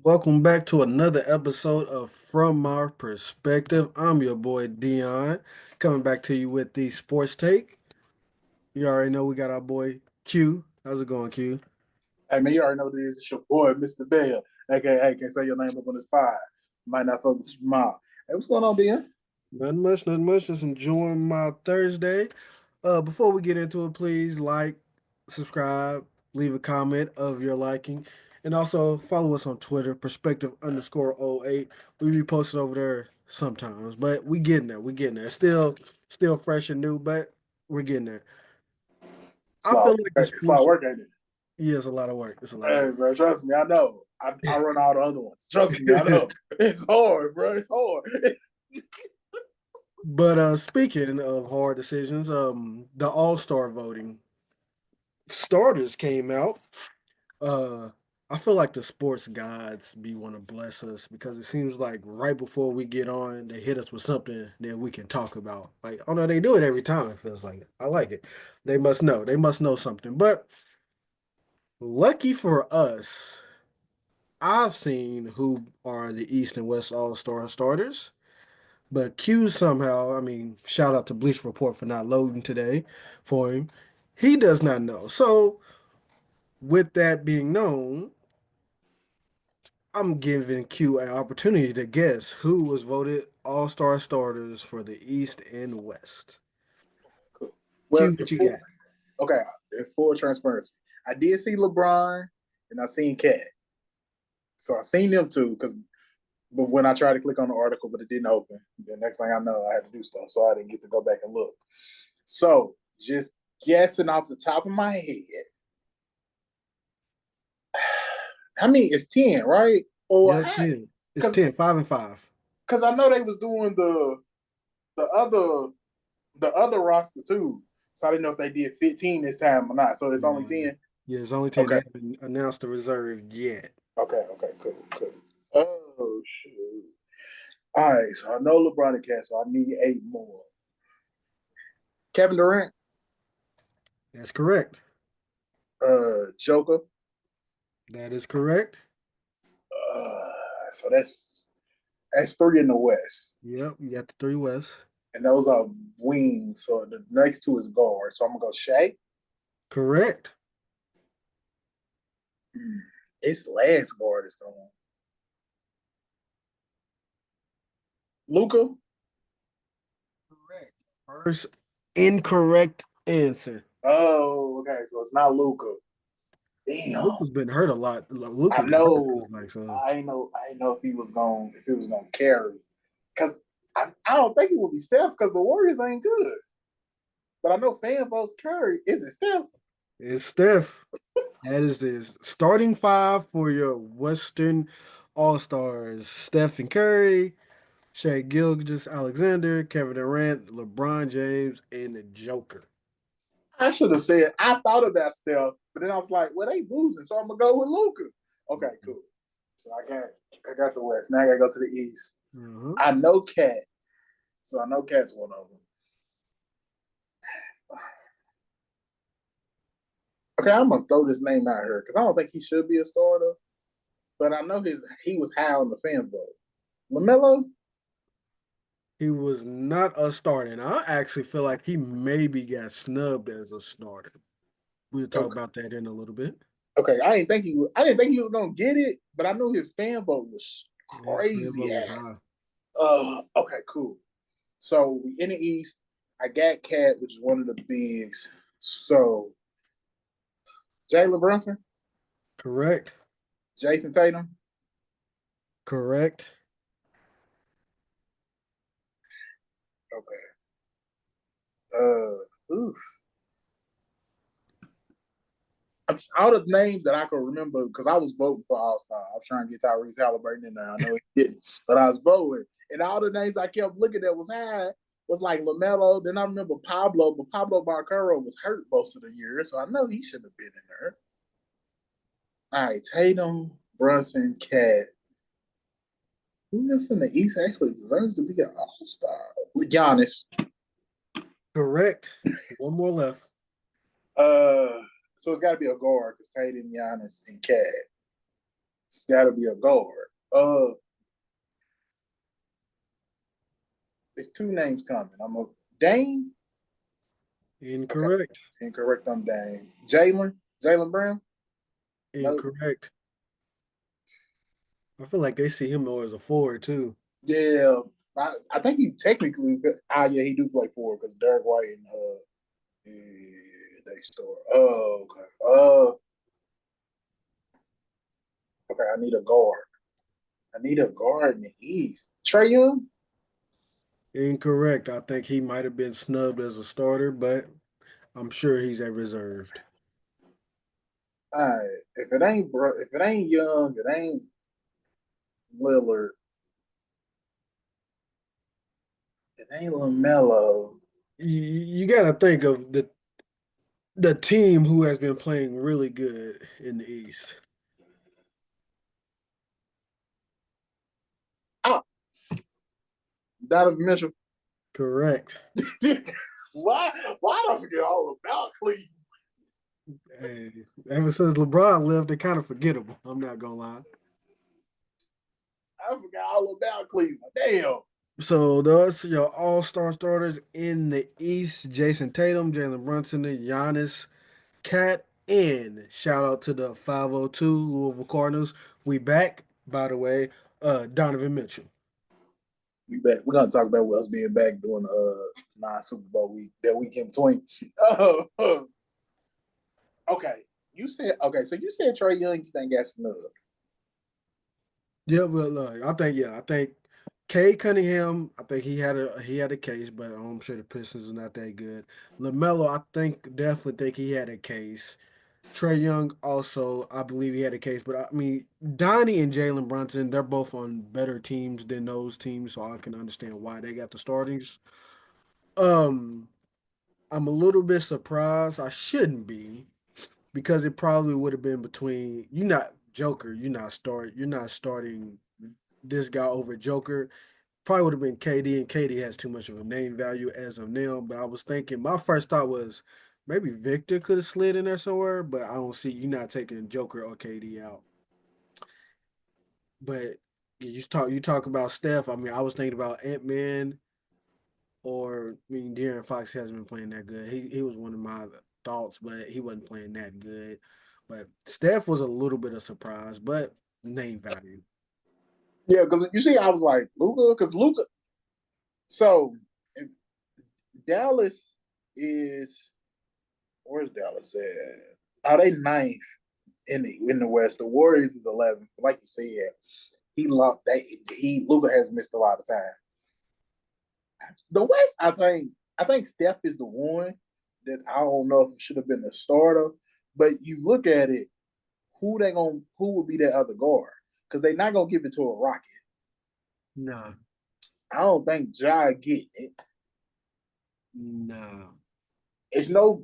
Welcome back to another episode of From Our Perspective. I'm your boy Dion, coming back to you with the sports take. You already know we got our boy Q. How's it going, Q? Hey man, you already know this. It's your boy, Mr. Bell. AKA can't say your name up on this pod. Might not fuck with your mom. Hey, what's going on, Ben? Nothing much, nothing much. Just enjoying my Thursday. Before we get into it, please like, subscribe, leave a comment of your liking, and also follow us on Twitter, perspective_08. We be posted over there sometimes, but we getting there. We getting there. Still fresh and new, but we're getting there. It's a I feel lot, like the it's a lot sports. of work, ain't it? Yeah, it's a lot of work. It's a lot of Hey, work. bro, trust me, I know. I run all the other ones. Trust me, I know. It's hard, bro. It's hard. But speaking of hard decisions, the All-Star voting starters came out. Uh, I feel like the sports gods be want to bless us because it seems like right before we get on, they hit us with something that we can talk about. Like, oh no, they do it every time. It feels like it. I like it. They must know. They must know something. But lucky for us, I've seen who are the East and West All Star starters. But Q somehow, I mean, shout out to Bleach Report for not loading today for him. He does not know. So, with that being known, I'm giving Q an opportunity to guess who was voted All Star starters for the East and West. Cool. Q, Well, what you got? okay, in full transparency, I did see LeBron and I seen Cat. So I seen them too, but when I tried to click on the article, but it didn't open. The next thing I know, I had to do stuff, so I didn't get to go back and look. So just guessing off the top of my head, I mean it's 10, right? Or Yep, 10. It's because 10, 5 and 5. I know they was doing the other the other roster too. So I didn't know if they did 15 this time or not. So it's only Yeah. 10. Yeah, it's only 10. They Okay. haven't announced the reserve yet. Okay. Cool. Oh shoot. All right. So I know LeBron and Cat, so I need 8 more. Kevin Durant, That's correct. Joker. That is correct. Uh, so that's three in the West. Yep, you got the three West. And those are wings. So the next two is guard. So I'm gonna go Shea. Correct. It's last guard is going. Luca. Correct. First incorrect answer. Oh, okay. So it's not Luca. Damn. Luka's been hurt a lot. I Luka's been hurt, it feels know. like so. I know if he was going if he was gonna carry. Cause I don't think it would be Steph because the Warriors ain't good. But I know fan votes carry. Is it Steph? It's Steph. That is this starting five for your Western All Stars: Stephen Curry, Shea Gilgeous-Alexander, Kevin Durant, LeBron James, and the Joker. I should have said I thought about Steph, but then I was like, well, they losing, so I'm gonna go with Luca. Okay, cool. So I got the West. Now I gotta go to the East. Mhm. I know Cat, so I know Cat's one of them. Okay, I'm gonna throw this name out here because I don't think he should be a starter, but I know he was high on the fan vote. LaMelo. He was not a starter, and I actually feel like he maybe got snubbed as a starter. We'll talk Okay, about that in a little bit. okay. I didn't think he was gonna get it, but I knew his fan vote was His fan crazy vote was at. high. Okay, cool. So we in the East. I got Cat, which is one of the bigs. So Jalen Brunson, Correct. Jason Tatum. Correct. Okay. Oof. Out of names that I can remember, because I was voting for All Star. I was trying to get Tyrese Haliburton in there. I know he didn't, but I was voting. And all the names I kept looking at was high. Was like LaMelo. Then I remember Pablo, but Pablo Barcaro was hurt most of the year, so I know he should have been in there. All right, Tatum, Brunson, Cat. Who else in the East actually deserves to be an All Star? Giannis. Correct. One more left. Uh, so it's got to be a guard because Tatum, Giannis, and Cat. It's got to be a guard. It's two names coming. I'm a Dane. Okay, Incorrect. incorrect. I'm Dane. Jalen Brown. No. Incorrect. I feel like they see him more as a forward too. Yeah, I think he technically. Yeah, he do play forward because Derek White and yeah, they store. Oh, okay. Okay. I need a guard. I need a guard in the East. Trae Young. Incorrect. I think he might have been snubbed as a starter, but I'm sure he's at reserved. All right. If it ain't Young, it ain't Lillard, it ain't LaMelo. You got to think of the team who has been playing really good in the East. Ah, Donovan Mitchell. Correct. Why? Why do I forget all about Cleveland? Hey, ever since LeBron left, they kind of forgettable. I'm not gonna lie. I forgot all about Cleveland. Damn. So those are your all-star starters in the East: Jason Tatum, Jalen Brunson, Giannis, Cat, and shout out to the 502 Louisville Cardinals. We back, by the way. Donovan Mitchell. We back. We're gonna talk about us being back doing non-Super Bowl week, that week in between. Okay. You said okay, so you said Trae Young, you think got snubbed. Yeah, but look, I think Cade Cunningham, I think he had a case, but I'm sure the Pistons are not that good. LaMelo, I think definitely think he had a case. Trae Young also, I believe he had a case, but I mean Donnie and Jalen Brunson, they're both on better teams than those teams, so I can understand why they got the startings. Um, I'm a little bit surprised. I shouldn't be because it probably would have been between you not Joker, you're not starting this guy over Joker. Probably would have been KD, and KD has too much of a name value as of now. But I was thinking, my first thought was maybe Victor could have slid in there somewhere, but I don't see you not taking Joker or KD out. But you talk about Steph. I mean, I was thinking about Ant-Man, or I mean, De'Aaron Fox hasn't been playing that good. He was one of my thoughts, but he wasn't playing that good. But Steph was a little bit of surprise, but name value. Yeah, because you see, I was like Luca, because Luca. So if Dallas is where's Dallas at? Are they ninth in the West? The Warriors is 11th. Like you said, he lost. Luca has missed a lot of time. The West, I think Steph is the one that I don't know if it should have been the starter, but you look at it, who would be that other guard? Because they're not gonna give it to a Rocket. No, I don't think Ja getting it. no. It's no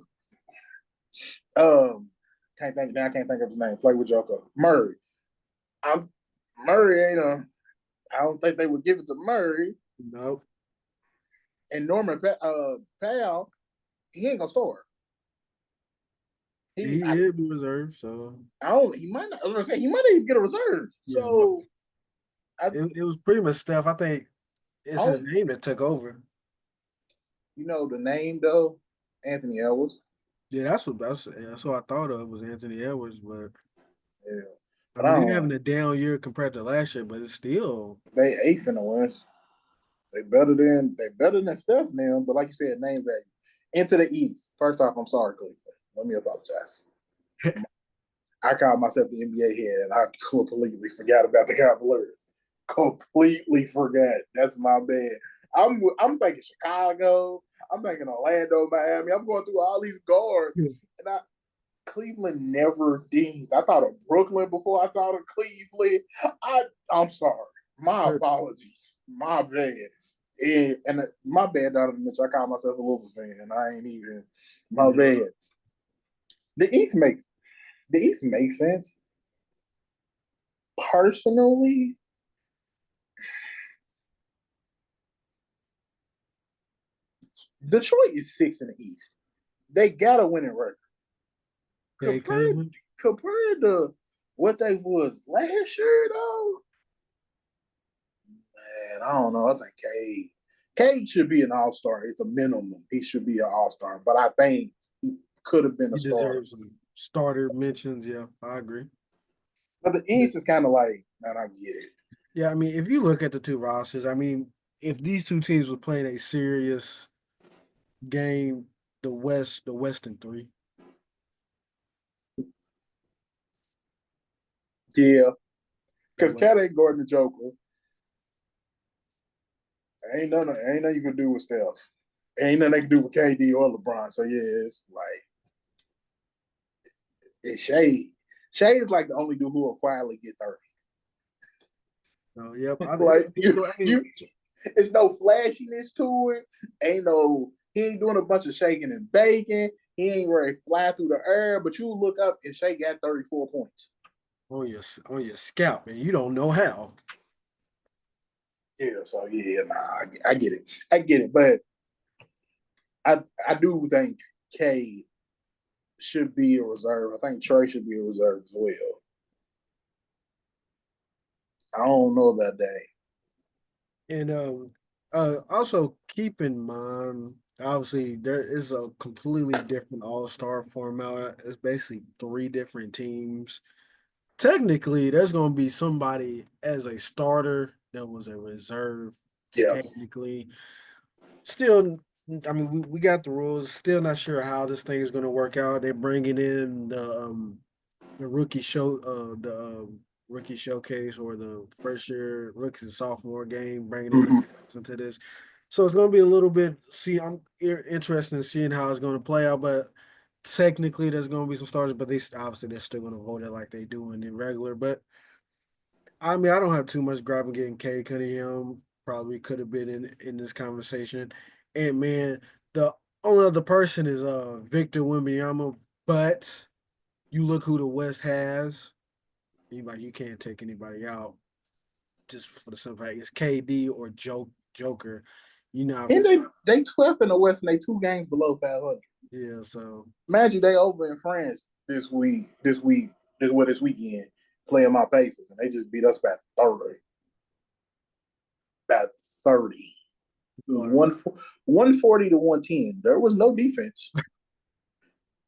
can't think now. I can't think of his name. Play with Joker Murray. I'm Murray ain't a. I don't think they would give it to Murray Nope. and Norman Powell. He ain't gonna score. He He is reserved, so I don't. He might not. I was gonna say he might not even get a reserve. yeah, no. So I It was pretty much Steph. I think it's his don't. name that took over. You know the name though, Anthony Edwards. Yeah, that's what I thought of was Anthony Edwards, but Yeah, I but I mean don't he's know. having a down year compared to last year, but it's still They eighth in the West. They better than Steph now. But like you said, name value into the East. First off, I'm sorry, Cleveland. Let me apologize. I called myself the NBA head, and I completely forgot about the Cavaliers. Completely forgot. That's my bad. I'm thinking Chicago. I'm thinking Orlando, Miami. I'm going through all these guards, and Cleveland never dinged. I thought of Brooklyn before I thought of Cleveland. I'm sorry. My apologies. My bad. And my bad, Donovan Mitchell. I call myself a Louisville fan. I ain't even my bad. The East makes the East makes sense. Personally, Detroit is six in the East. They got a winning record. they Compared could. compared to what they was last year though. Man, I don't know. I think Cade should be an all-star at the minimum. He should be an all-star, but I think he could have been a He starter. deserves some starter mentions. Yeah, I agree. But the East is kind of like, man, I get it. Yeah, I mean, if you look at the two rosters, I mean, if these two teams were playing a serious game, the West in three. Yeah, The because West. Cat ain't guarding the Joker. Ain't nothing you can do with Steph. Ain't nothing they can do with KD or LeBron. So yeah, it's like it's Shea. Shea is like the only dude who will quietly get 30. Oh, yep. Like I mean, it's no flashiness to it. He ain't doing a bunch of shaking and baking. He ain't ready to fly through the air. But you look up and Shea got 34 points. on your scalp, and you don't know how. Yeah, so yeah, nah, I get it. I get it. But I do think K should be a reserve. I think Trae should be a reserve as well. I don't know about that. And also keep in mind, obviously, there is a completely different all-star format. It's basically three different teams. Technically, there's going to be somebody as a starter that was a reserve. Yeah. Technically, still, I mean, we got the rules. Still not sure how this thing is going to work out. They're bringing in the rookie showcase or the first year rookie and sophomore game, bringing in the Mm-hmm. playoffs into this. So it's going to be a little bit. See, I'm interested in seeing how it's going to play out, but technically there's going to be some starters, but obviously they're still going to vote it like they do in the regular. But I mean, I don't have too much gripe in getting Cade Cunningham. Probably could have been in this conversation. And man, the only other person is Victor Wembanyama, but you look who the West has. You can't take anybody out just for the simple fact it's KD or Joker. You know, And they 12th in the West and they 2 games below 500. yeah. So Imagine they over in France this weekend playing my Pacers and they just beat us by 30. About 30. It was 140 to 110. There was no defense.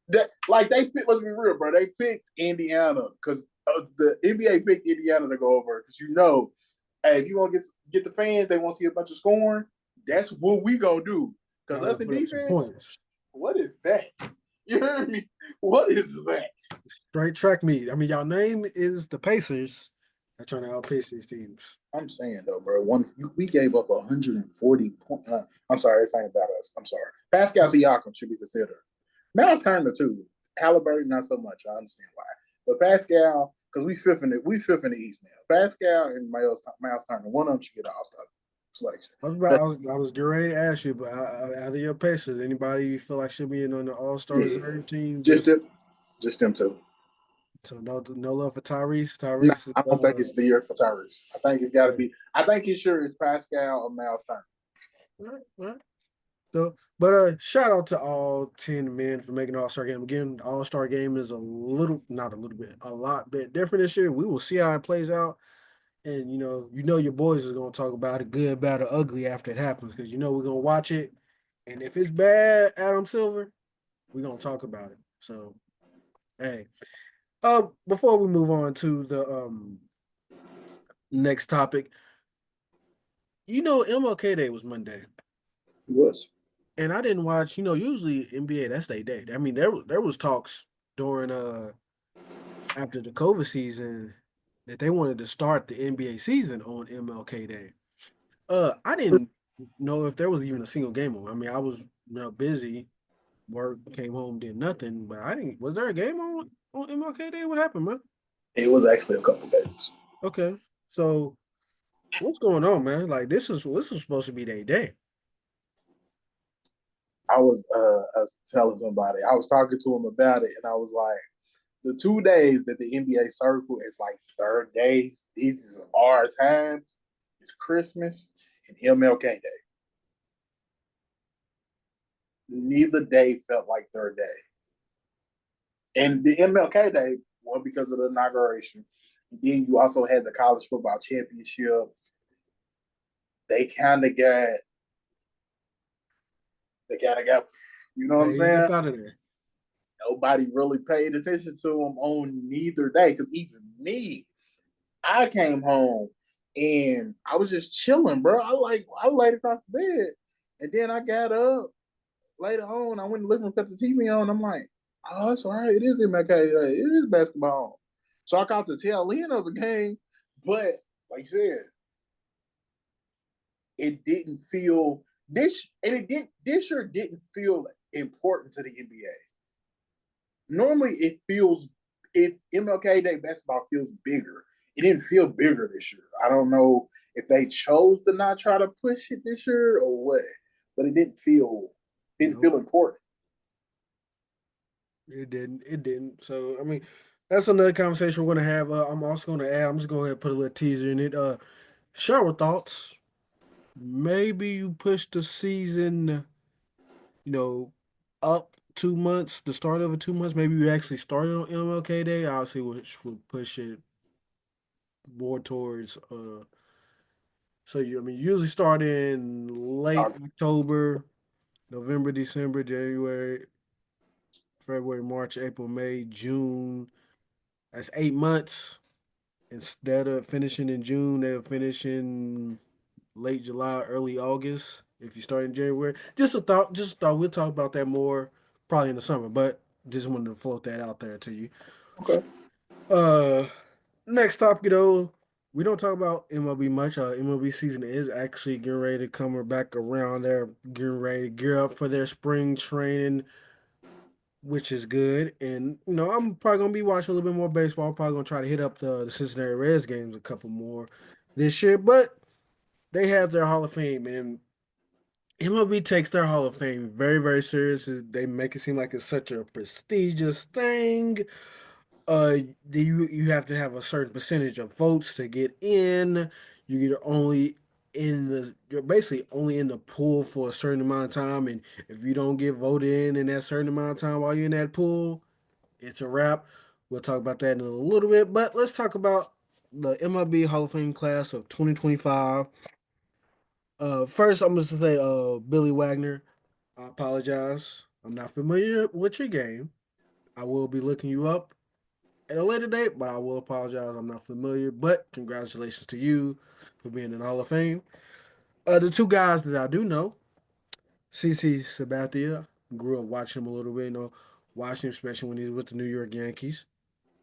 Let's be real, bro. They picked Indiana because the NBA picked Indiana to go over because hey, if you want to get the fans, they want to see a bunch of scoring. That's what we gonna do. Because y'all us gonna in put up some defense, points. what is that? You heard me? What is that? Straight track meet. I mean, y'all name is the Pacers. They're trying to outpace these teams. I'm saying though, bro. We gave up 140 points. I'm sorry, it's ain't about us. I'm sorry. Pascal Siakam should be considered. Miles Turner too. Haliburton not so much. I understand why, but Pascal because we fifth in the East now. Pascal and Miles Turner. One of them should get All Star selection. I was getting ready to ask you, but out of your Pacers, anybody you feel like should be in on the All Star Yeah, reserve team? just them, just them two. So no love for Tyrese. No, Tyrese is I don't think it's the year for Tyrese. I think it's got to yeah. be. I think it's sure it's Pascal or Miles Turner. All right. So, but shout out to all 10 men for making All Star game. Again, All Star game is not a little bit, a lot bit different this year. We will see how it plays out. And your boys is gonna talk about it good, bad, or ugly after it happens, because we're gonna watch it. And if it's bad, Adam Silver, we're gonna talk about it. So hey. Before we move on to the next topic, MLK Day was Monday. He was. And I didn't watch, usually NBA, that's their day. I mean, there was talks during after the COVID season that they wanted to start the NBA season on MLK Day. I didn't know if there was even a single game on. I mean, I was busy, work, came home, did nothing, but I didn't. Was there a game on MLK Day? What happened, man? It was actually a couple games. Okay, so what's going on, man? Like this is supposed to be their day. I was telling somebody, I was talking to him about it, and I was like, the 2 days that the NBA circle is like third days, these are our times. It's Christmas and MLK Day. Neither day felt like third day. And the MLK Day one because of the inauguration. And then you also had the college football championship. They kind of got, you know what I'm Phased saying? up out of there. Nobody really paid attention to them on neither day. Because even me, I came home and I was just chilling, bro. I laid across the bed, and then I got up later on. I went to the living room, cut the TV on. I'm like, oh, that's right. It is MLK Day. It is basketball. So I caught the tail end of the game, but like you said, it didn't feel this, and it did this year didn't feel important to the NBA. Normally, it feels if MLK Day basketball feels bigger. It didn't feel bigger this year. I don't know if they chose to not try to push it this year or what, but it didn't Nope, feel important. it didn't. It didn't. So I mean, that's another conversation we're gonna have. I'm also gonna add. I'm just gonna go ahead and put a little teaser in it. Shower thoughts. Maybe you push the season, you know, up 2 months, the start of it 2 months. Maybe you actually started on MLK Day. Obviously, which would push it more towards so you I mean usually start in late October, November, December, January, February, March, April, May, June. That's 8 months. Instead of finishing in June, they'll finish in late July, early August. If you start in January, just a thought. Just a thought. We'll talk about that more probably in the summer, but just wanted to float that out there to you. Okay. Uh, next topic though, we don't talk about MLB much. MLB season is actually getting ready to come back around. They're getting ready to gear up for their spring training, which is good. And I'm probably gonna be watching a little bit more baseball. Probably gonna try to hit up the Cincinnati Reds games a couple more this year. But they have their Hall of Fame, and MLB takes their Hall of Fame very, very serious. They make it seem like it's such a prestigious thing. Uh, you have to have a certain percentage of votes to get in. You're only you're basically only in the pool for a certain amount of time, and if you don't get voted in that certain amount of time while you're in that pool, it's a wrap. We'll talk about that in a little bit, but let's talk about the MLB Hall of Fame class of 2025. First, I'm just to say, Billy Wagner, I apologize. I'm not familiar with your game. I will be looking you up at a later date, but I will apologize. I'm not familiar. But congratulations to you for being in the Hall of Fame. The two guys that I do know, CC Sabathia, grew up watching him a little bit. Watching him, especially when he was with the New York Yankees.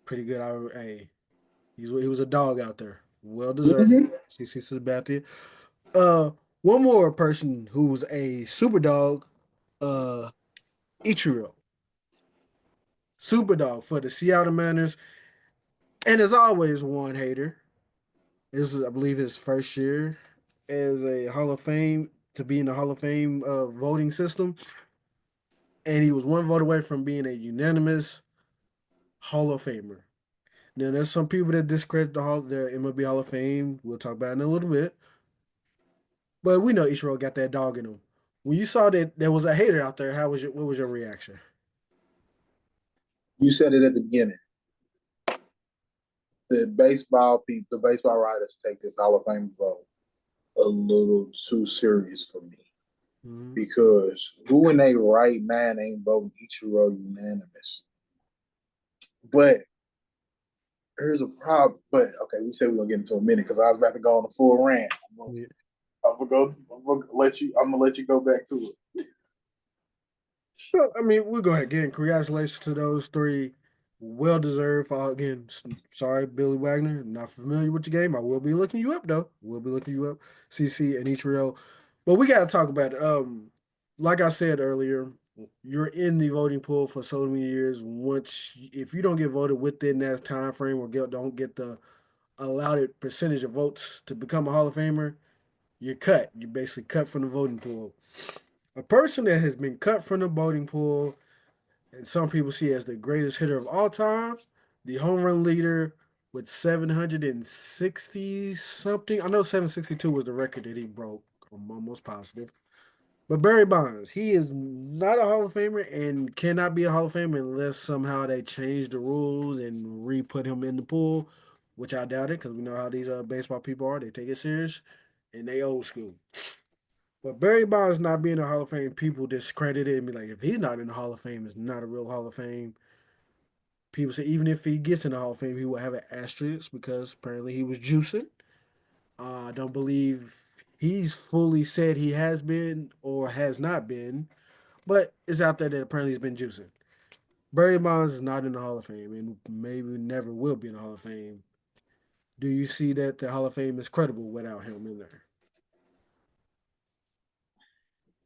Pretty good. Hey, he was a dog out there. Well deserved. Mm-hmm. CC Sabathia. Uh, one more person who's a super dog, uh, Ichiro. Super dog for the Seattle Mariners. And as always, one hater. This was, I believe, his first year as a Hall of Fame to be in the Hall of Fame voting system, and he was one vote away from being a unanimous Hall of Famer. Now, there's some people that discredit the MLB Hall of Fame. We'll talk about it in a little bit, but we know Ichiro got that dog in him. When you saw that there was a hater out there, what was your reaction? You said it at the beginning. The baseball writers take this Hall of Fame vote a little too serious for me Mm-hmm. because who in a right man ain't voting Ichiro unanimous? But here's a problem. But okay, we said we're gonna get into a minute because I was about to go on a full rant. Yeah. I'm gonna let you. I'm gonna let you go back to it. Sure. I mean, we'll go ahead again. Congratulations to those three. Well deserved. Again, sorry, Billy Wagner. Not familiar with your game. I will be looking you up though. We'll be looking you up, CC and Ichiro. But we got to talk about it. Like I said earlier, you're in the voting pool for so many years. If you don't get voted within that time frame or don't get the allowed percentage of votes to become a Hall of Famer, you're cut. You're basically cut from the voting pool. A person that has been cut from the voting pool, and some people see as the greatest hitter of all time, the home run leader with 760 something. I know 762 was the record that he broke. I'm almost positive. But Barry Bonds, he is not a Hall of Famer and cannot be a Hall of Famer unless somehow they change the rules and re-put him in the pool, which I doubt it because we know how these baseball people are. They take it serious and they old school. But Barry Bonds not being a Hall of Fame, people discredit it and be like, if he's not in the Hall of Fame, it's not a real Hall of Fame. People say even if he gets in the Hall of Fame, he will have an asterisk because apparently he was juicing. I don't believe he's fully said he has been or has not been, but it's out there that apparently he's been juicing. Barry Bonds is not in the Hall of Fame and maybe never will be in the Hall of Fame. Do you see that the Hall of Fame is credible without him in there?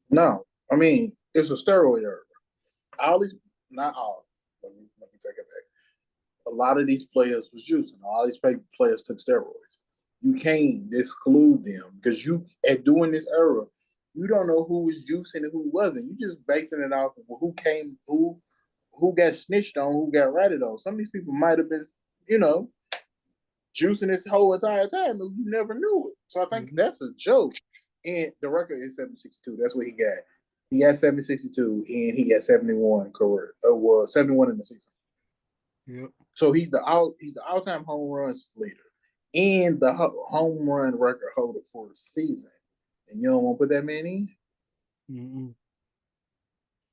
No, I mean it's a steroid era. All these, not all. Let me take it back. A lot of these players was juicing. A lot of these players took steroids. You can't exclude them because you at doing this era, you don't know who was juicing and who wasn't. You just basing it off of who came, who got snitched on, who got ratted on. Some of these people might have been, you know, juicing this whole entire time and you never knew it. So I think that's a joke. And the record is 762. That's what he got. He got 762 and he got 71 career. Well, 71 in the season. Yep. So he's the all-time home runs leader and the home run record holder for the season. And you don't want to put that man in? Mm-mm.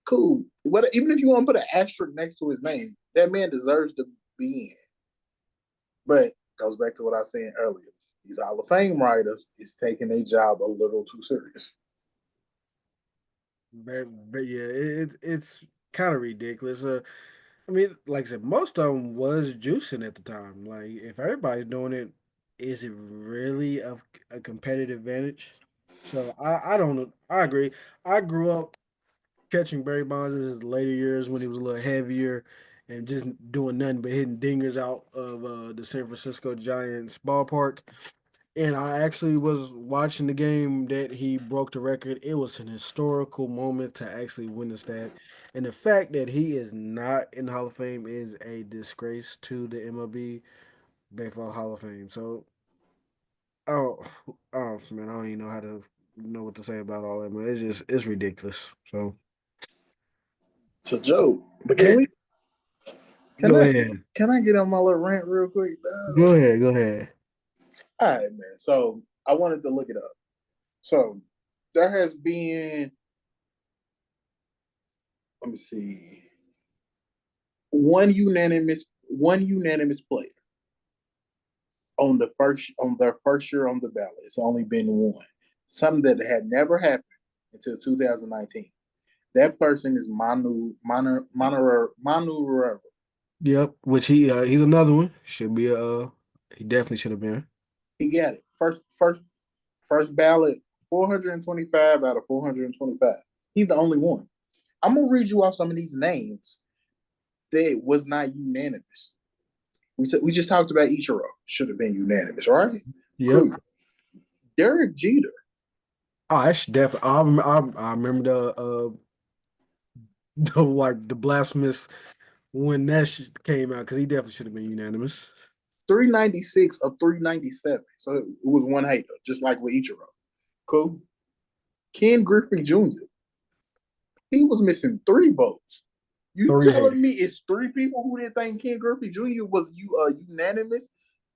Cool. Even if you want to put an asterisk next to his name, that man deserves to be in. But goes back to what I was saying earlier. These Hall of Fame writers is taking their job a little too serious. But yeah, it's kind of ridiculous. I mean, like I said, most of them was juicing at the time. Like, if everybody's doing it, is it really a competitive advantage? So I don't know. I agree. I grew up catching Barry Bonds in his later years when he was a little heavier and just doing nothing but hitting dingers out of the San Francisco Giants ballpark. And I actually was watching the game that he broke the record. It was an historical moment to actually win the stat. And the fact that he is not in the Hall of Fame is a disgrace to the MLB Baseball Hall of Fame. So, oh, oh man, I don't even know how to know what to say about all that, man. It's ridiculous. So, It's a joke. But can can we can go I ahead, can I get on my little rant real quick? go ahead. All right, man. So I wanted to look it up. So there has been, let me see, one unanimous player on their first year on the ballot. It's only been one. Something that had never happened until 2019. That person is Manu Rivera. Yep, which he's another one. Should be he definitely should have been. He got it. First ballot, 425 out of 425. He's the only one. I'm gonna read you off some of these names that was not unanimous. We just talked about Ichiro. Should have been unanimous, right? Yep. Cool. Derek Jeter. Oh, that's definitely. I remember the like the blasphemous when that came out because he definitely should have been unanimous. 396 of 397. So it was one hater, just like with Ichiro. Cool. Ken Griffey Jr. He was missing 3 votes. You Three telling haters. me it's 3 people who didn't think Ken Griffey Jr. was unanimous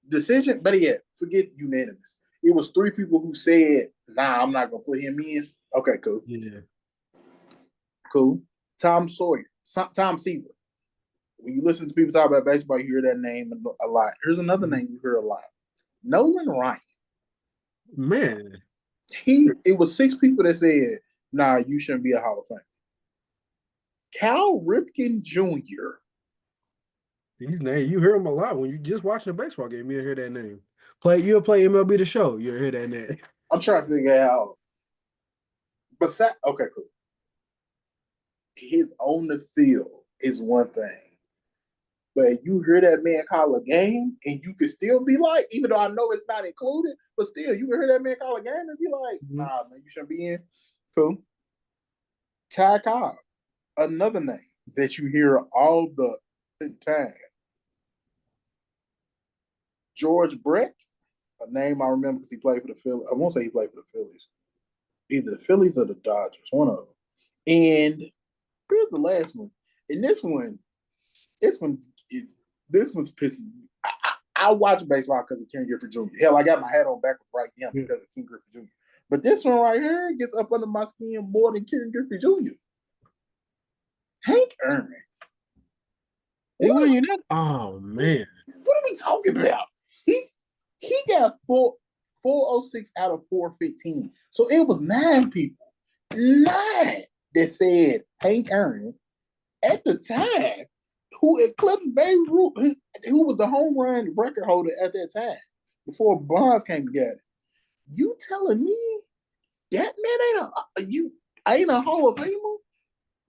decision? Better yet, forget unanimous. It was 3 people who said, "Nah, I'm not gonna put him in." Okay, cool, Yeah. cool. Tom Seaver. When you listen to people talk about baseball, you hear that name a lot. Here's another name you hear a lot: Nolan Ryan. Man, It was 6 people that said, "Nah, you shouldn't be a Hall of Fame." Cal Ripken Jr. these names you hear them a lot when you just watching a baseball game. You'll hear that name. You'll play MLB the Show. You'll hear that name. I'm trying to figure out. Okay, cool. His on the field is one thing, but you hear that man call a game, and you could still be like, even though I know it's not included, but still, you can hear that man call a game and be like, Mhm. "Nah, man, you shouldn't be in." Cool. Ty Cobb, another name that you hear all the time. George Brett, a name I remember because he played for the Phillies. I won't say he played for the Phillies. either the Phillies or the Dodgers, one of them. And here's the last one. And this one is this one's pissing me. I watch baseball because of Ken Griffey Jr. Hell, I got my hat on backwards right now because of Ken Griffey Jr. But this one right here gets up under my skin more than Ken Griffey Jr. Hank Aaron. He won you that? Oh man. What are we talking about? He got 406 out of 415. So it was 9 people. 9 that said Hank Aaron at the time, who eclipsed Babe Ruth, who was the home run record holder at that time before Bonds came together. You telling me that man ain't a Hall of Famer?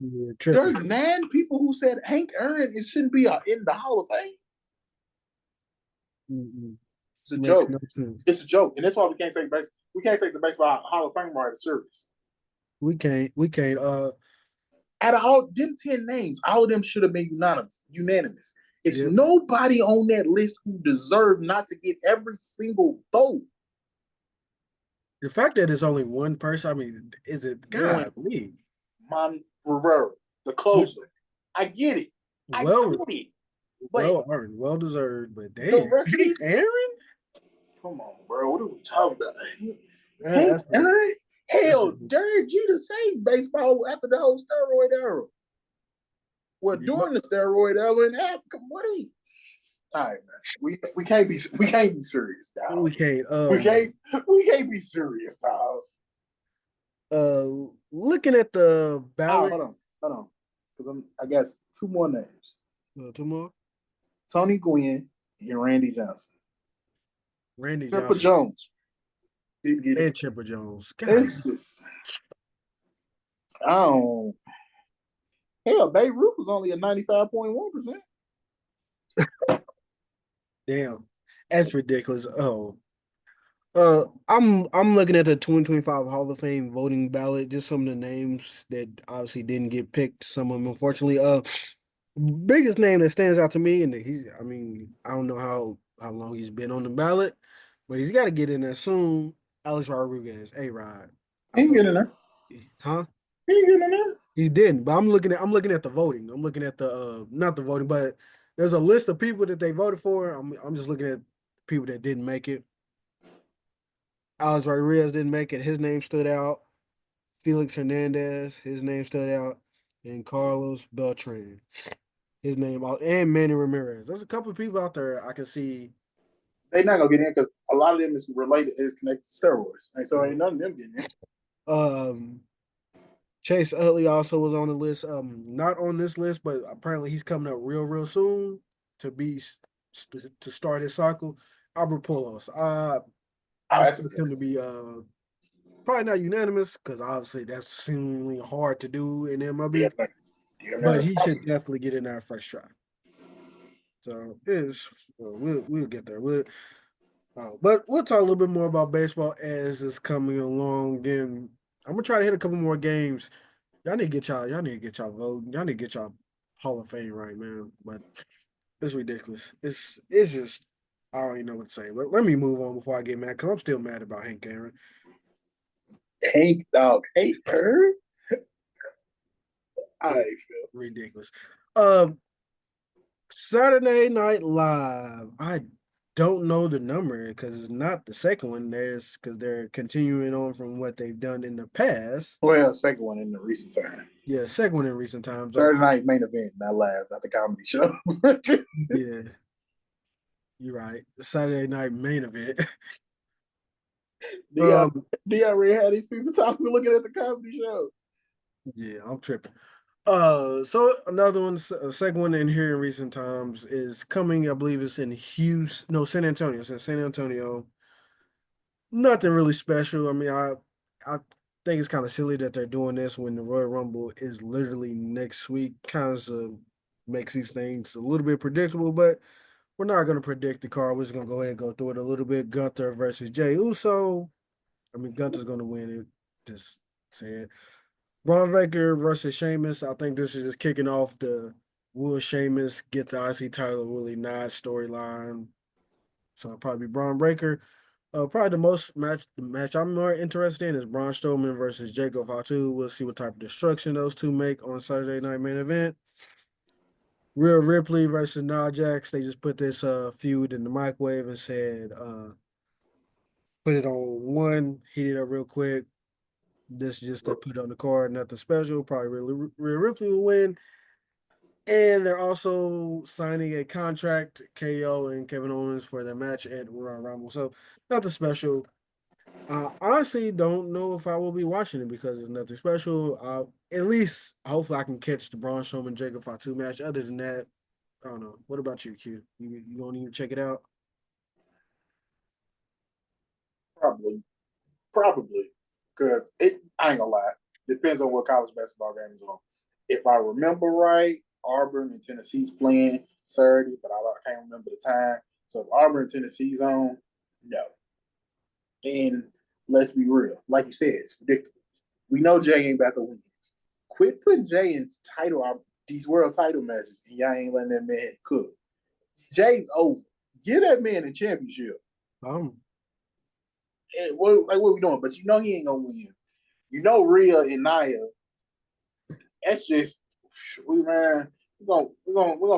Yeah, There's 9 people who said Hank Aaron shouldn't be in the Hall of Fame. Mm-hmm. It's a joke. It's a joke, and that's why we can't take the baseball Hall of Fame right serious. We can't. Out of all them 10 names, all of them should have been unanimous. It's nobody on that list who deserved not to get every single vote. The fact that it's only one person, I mean, is it God? Mon Rivera, the closer. I get it. I get it. Well earned, well deserved, but damn, the rest of these, Aaron? Come on, bro. What are we talking about? Hank Aaron? Hell, Derek Jeter saved baseball after the whole steroid era. Well, during the steroid era and after, what are you? All right, man. We can't be serious, dog. We can't be serious, dog. Looking at the ballot. Hold on. Because I got 2 more names. 2 more? Tony Gwynn and Randy Johnson. Chipper Jones. Didn't get it. Chipper Jones. God. It's just, I don't. Hell, Babe Ruth was only at 95.1%. Damn, that's ridiculous. I'm looking at the 2025 Hall of Fame voting ballot. Just some of the names that obviously didn't get picked. Some of them, unfortunately. Biggest name that stands out to me, and I don't know how long he's been on the ballot, but he's got to get in there soon. Alex Rodriguez, A-Rod. He ain't getting in there. Huh? He ain't getting in there. He didn't, but I'm looking at the voting. I'm looking at the not the voting, but there's a list of people that they voted for. I'm just looking at people that didn't make it. Alex Rodriguez didn't make it. His name stood out. Felix Hernandez, his name stood out, and Carlos Beltran, his name out, and Manny Ramirez. There's a couple of people out there I can see. They're not gonna get in because a lot of them is connected to steroids, and so ain't none of them getting in. Chase Utley also was on the list. Not on this list, but apparently he's coming up real soon to start his cycle. Albert Pujols. I expect him to be probably not unanimous because obviously that's seemingly hard to do in MLB. But he should definitely get in there first try. So we'll get there. But we'll talk a little bit more about baseball as it's coming along. Again, I'm gonna try to hit a couple more games. Y'all need to get y'all vote. Y'all need to get y'all Hall of Fame right, man. But it's ridiculous. It's just I don't even know what to say. But let me move on before I get mad because I'm still mad about Hank Aaron. Hank Aaron? Ridiculous. Saturday Night Live. I don't know the number because it's not the second one. Because they're continuing on from what they've done in the past. Well, second one in the recent time. Yeah, second one in recent times. Saturday night main event, not live, not the comedy show. Yeah, you're right. Saturday night main event. Do you already have these people talking, looking at the comedy show? Yeah, I'm tripping. So another one, second one in here in recent times is coming. I believe it's in San Antonio. It's in San Antonio. Nothing really special. I mean, I think it's kind of silly that they're doing this when the Royal Rumble is literally next week. Kind of makes these things a little bit predictable, but we're not going to predict the card. We're just going to go ahead and go through it a little bit. Gunther versus Jey Uso. I mean, Gunther's going to win it. Just say it. Braun Breaker versus Sheamus. I think this is just kicking off the will Sheamus get the IC title really nice storyline. So it'll probably be Braun Breaker. Probably the match I'm more interested in is Braun Strowman versus Jacob Fatu. We'll see what type of destruction those two make on Saturday night main event. Rhea Ripley versus Nia Jax. They just put this feud in the microwave and said put it on one, heat it up real quick. This just to put it on the card, nothing special. Probably Rhea Ripley will win. And they're also signing a contract, KO and Kevin Owens, for their match at Royal Rumble. So nothing special. Honestly, don't know if I will be watching it because it's nothing special. At least, hopefully, I can catch the Braun Strowman Jacob Fatu match. Other than that, I don't know. What about you, Q? You don't even check it out? Probably, probably, because it. I ain't gonna lie. Depends on what college basketball game is on. If I remember right, Auburn and Tennessee's playing Saturday, but I can't remember the time. So if Auburn and Tennessee's on, no. And let's be real, like you said, it's predictable. We know Jay ain't about to win. Quit putting Jay in these world title matches, and y'all ain't letting that man cook. Jay's over. Give that man a championship. Um, What we doing? But you know he ain't gonna win. You know Rhea and Nia. That's just we're gonna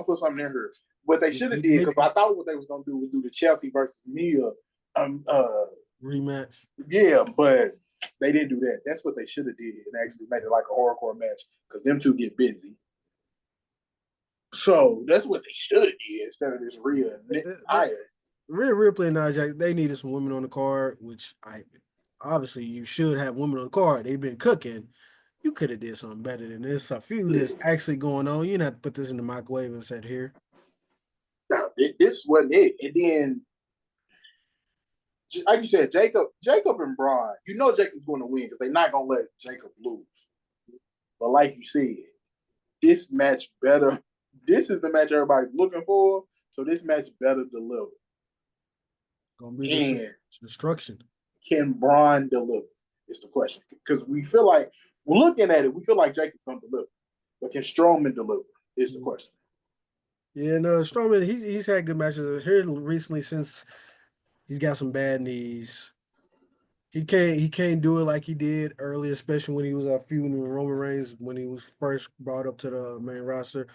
put something in here. What they should have did, because I thought what they was gonna do was do the Chelsea versus Mia rematch. yeah, but they didn't do that. That's what they should have did and actually made it like a hardcore match because them two get busy. So that's what they should have did instead of this Rhea and Nia. Rhea Ripley and Nia Jax, they needed some women on the card, which I obviously you should have women on the card. They've been cooking. You could have did something better than this. A feud that's actually going on. You didn't have to put this in the microwave and said here. This wasn't it. And then, like you said, Jacob and Braun. You know Jacob's going to win because they're not going to let Jacob lose. But like you said, this match better. This is the match everybody's looking for. So this match better deliver. Gonna be destruction. Can Braun deliver? Is the question. Because we feel like we're looking at it, we feel like Jacob's gonna deliver. But can Strowman deliver? Is the question. Yeah, no, Strowman, he's had good matches here recently since he's got some bad knees. He can't do it like he did earlier, especially when he was feuding with Roman Reigns when he was first brought up to the main roster.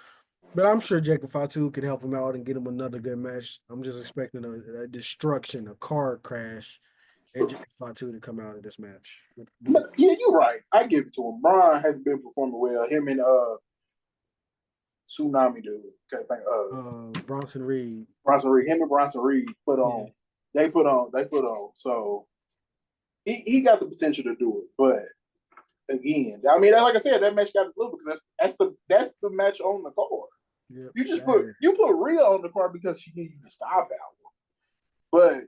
But I'm sure Jacob Fatu can help him out and get him another good match. I'm just expecting a destruction, a car crash, and Jacob Fatu to come out of this match. But yeah, you're right. I give it to him. Braun has been performing well. Him and Tsunami dude. Can't think Bronson Reed. Bronson Reed. Him and Bronson Reed put on. Yeah. They put on. So he got the potential to do it. But again, I mean, like I said, that match got to deliver because that's the match on the card. Yep. You put Rhea on the card because she needed to stop out. But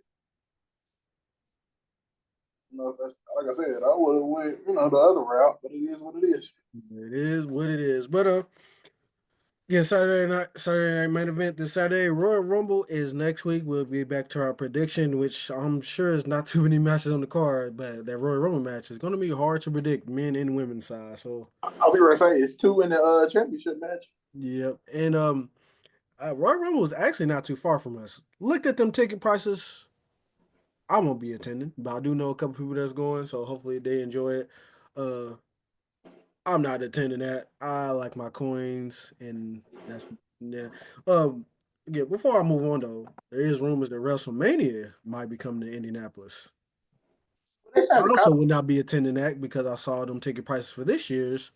like I said, I would have went the other route. But it is what it is. It is what it is. But yeah, Saturday night main event this Saturday. Royal Rumble is next week. We'll be back to our prediction, which I'm sure is not too many matches on the card, but that Royal Rumble match is going to be hard to predict, men and women's side. So I was going to say it's 2 in the championship match. Yep, and Royal Rumble was actually not too far from us. Looked at them ticket prices. I won't be attending, but I do know a couple people that's going, so hopefully they enjoy it. I'm not attending that. I like my coins, and that's yeah. Yeah. Before I move on though, there is rumors that WrestleMania might be coming to Indianapolis. I also would not be attending that because I saw them ticket prices for this year's,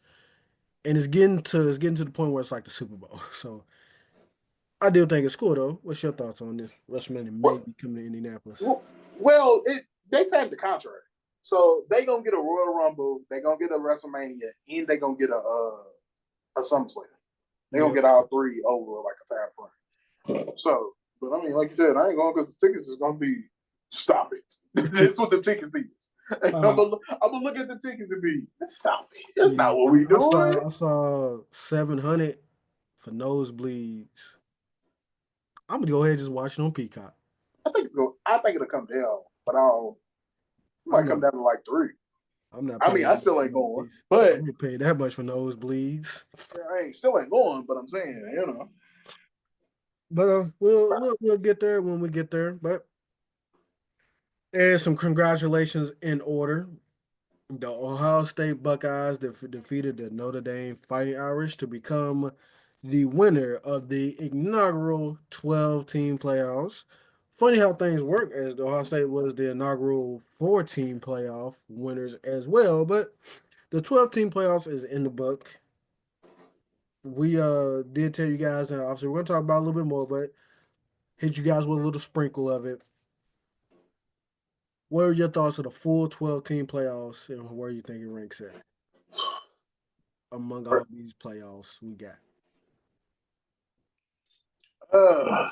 and it's getting to the point where it's like the Super Bowl. So I do think it's cool though. What's your thoughts on this? WrestleMania may be coming to Indianapolis. Well, they signed the contract. So they gonna get a Royal Rumble, they gonna get a WrestleMania, and they gonna get a SummerSlam. They gonna get all three over like a time frame. So, but I mean, like you said, I ain't going because the tickets is gonna be stop it. That's what the tickets is. I'm gonna look at the tickets and be stop it. That's not what we doing. I saw 700 for nosebleeds. I'm gonna go ahead and just watch it on Peacock. I think it'll come down, but it might come down to like 3. I'm not. I still ain't going, but I ain't paying that much for nosebleeds. Yeah, still ain't going, but I'm saying, But we'll get there when we get there. But And some congratulations in order. The Ohio State Buckeyes defeated the Notre Dame Fighting Irish to become the winner of the inaugural 12-team playoffs. Funny how things work, as the Ohio State was the inaugural 4-team playoff winners as well. But the 12-team playoffs is in the book. We did tell you guys, and obviously we're gonna talk about it a little bit more, but hit you guys with a little sprinkle of it. What are your thoughts of the full 12-team playoffs and where you think it ranks at among all these playoffs we got? Uh,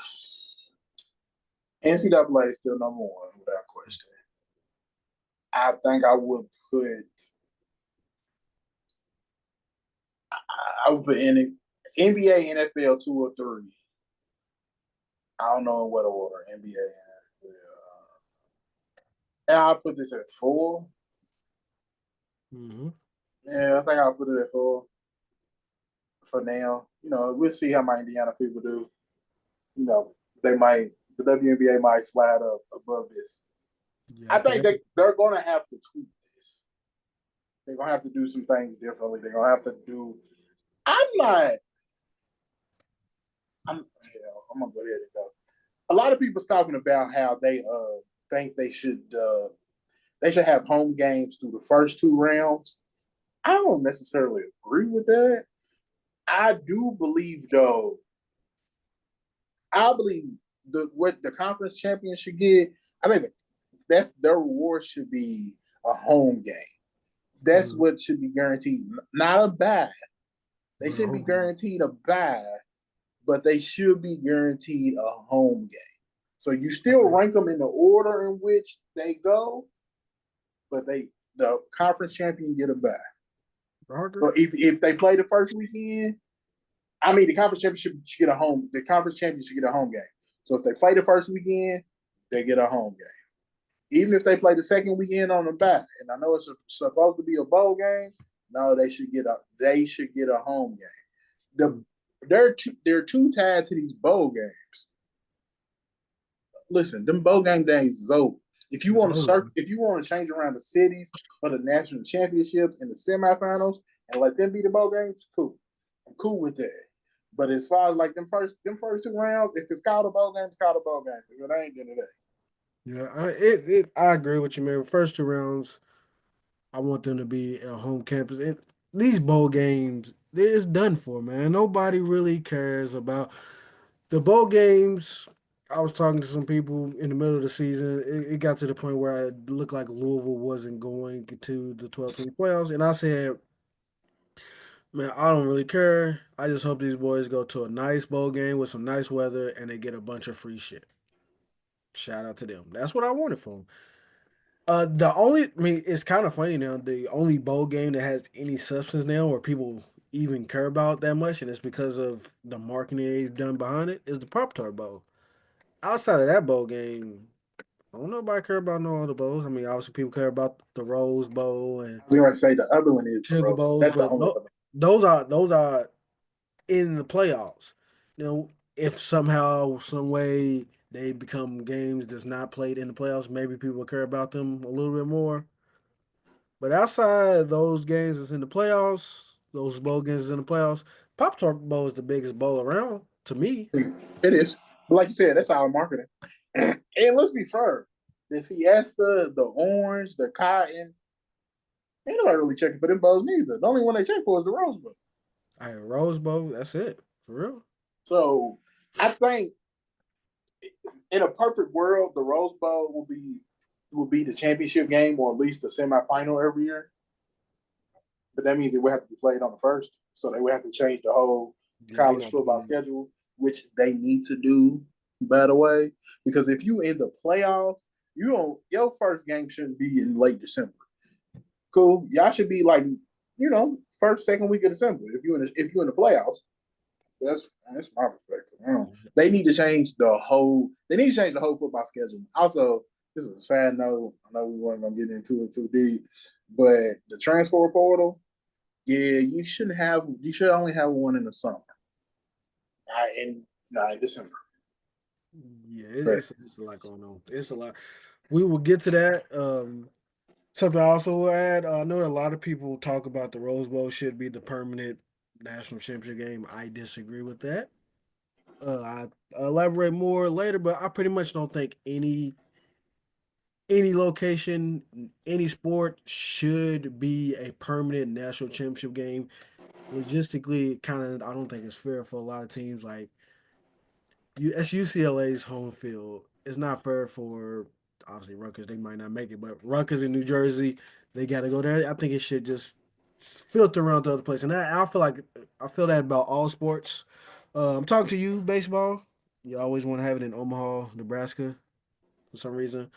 NCAA is still number one without question. I think I would put NBA, NFL 2 or 3. I don't know in what order. NBA, NFL, and I'll put this at 4. Mm-hmm. Yeah, I think I'll put it at 4 for now. We'll see how my Indiana people do. They might the WNBA might slide up above this. Yeah, I think they're going to have to tweak this. They're going to have to do some things differently. They're going to have to do. I'm not. I'm gonna go ahead and go. A lot of people's talking about how they think they should have home games through the first 2 rounds. I don't necessarily agree with that. I do believe though. I believe what the conference champion should get. I think that's their reward should be a home game. That's what should be guaranteed, not a bye. They shouldn't be guaranteed a bye, but they should be guaranteed a home game. So you still rank them in the order in which they go, but the conference champion get a bye. So if they play the first weekend, I mean the conference championship should get a home. The conference champion should get a home game. So if they play the first weekend, they get a home game. Even if they play the second weekend on the bye, and I know it's supposed to be a bowl game, no, they should get a home game. They're too tied to these bowl games. Listen, them bowl game days is over. If you want to change around the cities for the national championships and the semifinals and let them be the bowl games, cool. I'm cool with that. But as far as like them first 2 rounds, if it's called a bowl game, it's called a bowl game. If it ain't, then it ain't. Yeah, I agree with you, man. First 2 rounds, I want them to be a home campus. These bowl games, it's done for, man. Nobody really cares about the bowl games. I was talking to some people in the middle of the season. It got to the point where it looked like Louisville wasn't going to the 12-team playoffs, and I said, "Man, I don't really care. I just hope these boys go to a nice bowl game with some nice weather and they get a bunch of free shit." Shout out to them. That's what I wanted for them. I mean, it's kind of funny now. The only bowl game that has any substance now, or people even care about that much, and it's because of the marketing they've done behind it, is the Pop Tart Bowl. Outside of that bowl game, I don't nobody care about no other bowls. I mean, obviously people care about the Rose Bowl and I was going to say the other one is the Sugar Rose Bowl. Bowls, That's the but only no, other. those are in the playoffs. If somehow, some way they become games that's not played in the playoffs, maybe people will care about them a little bit more. But outside those games that's in the playoffs, those bowl games that's in the playoffs, Pop Tart Bowl is the biggest bowl around to me. It is. But like you said, that's our marketing. And let's be fair. The Fiesta, the orange, the cotton, ain't nobody really checking for them bowls neither. The only one they check for is the Rose Bowl. I had Rose Bowl, that's it. For real. So I think in a perfect world, the Rose Bowl will be the championship game or at least the semifinal every year. But that means it would have to be played on the first. So they would have to change the whole college football schedule, which they need to do, by the way. Because if you in the playoffs, your first game shouldn't be in late December. Cool. Y'all should be like, first, second week of December if you're in the playoffs. That's my perspective. They need to change the whole. They need to change the whole football schedule. Also, this is a sad note. I know we weren't gonna get into it too deep, but the transfer portal, yeah, you should only have one in the summer, in December. Yeah, But it's a lot going on. It's a lot. We will get to that. Something I also will add. I know a lot of people talk about the Rose Bowl should be the permanent national championship game. I disagree with that. I'll elaborate more later, but I pretty much don't think any location, any sport should be a permanent national championship game. Logistically, kind of, I don't think it's fair for a lot of teams. Like that's UCLA's home field. It's not fair for obviously Rutgers. They might not make it, but Rutgers in New Jersey, they got to go there. I think it should just filter around to other places. And I feel that about all sports. I'm talking to you, baseball. You always want to have it in Omaha, Nebraska, for some reason.